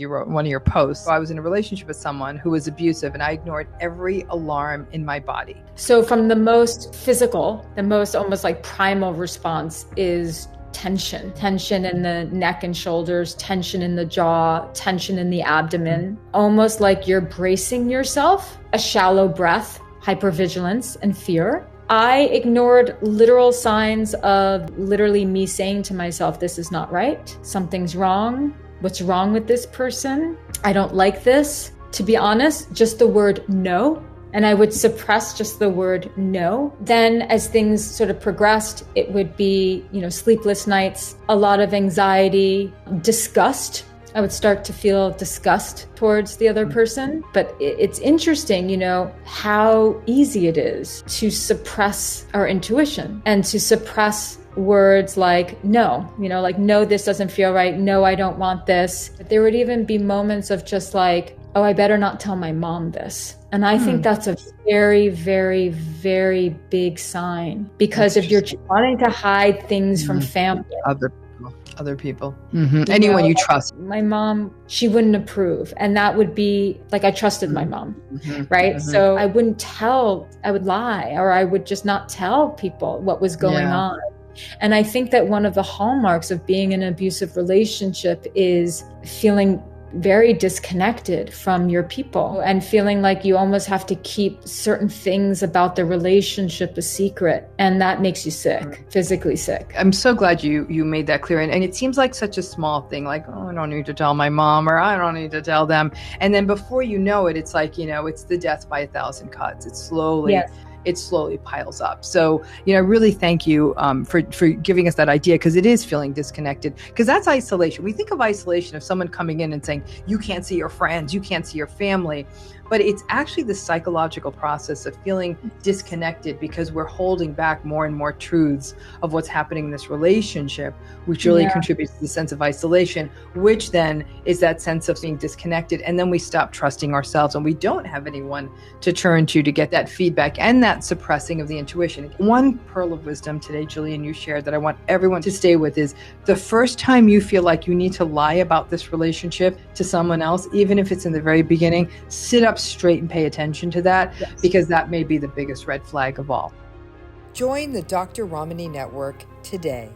you wrote in one of your posts. I was in a relationship with someone who was abusive and I ignored every alarm in my body. So from the most physical, the most almost like primal response is tension in the neck and shoulders, tension in the jaw, tension in the abdomen, almost like you're bracing yourself, a shallow breath, hypervigilance and fear. I ignored literal signs of literally me saying to myself, this is not right. Something's wrong. What's wrong with this person? I don't like this. To be honest, just the word no. And I would suppress just the word no. Then as things sort of progressed, it would be, sleepless nights, a lot of anxiety, disgust. I would start to feel disgust towards the other person. But it's interesting, how easy it is to suppress our intuition and to suppress words like no, no, this doesn't feel right. No, I don't want this. There would even be moments of just like, oh, I better not tell my mom this. And I think that's a very, very, very big sign, because if you're wanting to hide things from family, other people, anyone you trust. My mom, she wouldn't approve. And that would be like, I trusted my mom, right? So I wouldn't tell, I would lie, or I would just not tell people what was going on. And I think that one of the hallmarks of being in an abusive relationship is feeling very disconnected from your people and feeling like you almost have to keep certain things about the relationship a secret. And that makes you sick, physically sick. I'm so glad you made that clear. And it seems like such a small thing, like, oh, I don't need to tell my mom, or I don't need to tell them. And then before you know it, it's like, it's the death by 1,000 cuts. It's slowly it slowly piles up. So, really thank you for giving us that idea, because it is feeling disconnected, because that's isolation. We think of isolation of someone coming in and saying, you can't see your friends, you can't see your family. But it's actually the psychological process of feeling disconnected because we're holding back more and more truths of what's happening in this relationship, which really contributes to the sense of isolation, which then is that sense of being disconnected. And then we stop trusting ourselves and we don't have anyone to turn to get that feedback and that suppressing of the intuition. One pearl of wisdom today, Jillian, you shared that I want everyone to stay with is the first time you feel like you need to lie about this relationship to someone else, even if it's in the very beginning, sit up straight and pay attention to that, because that may be the biggest red flag of all. Join the Dr. Ramani Network today.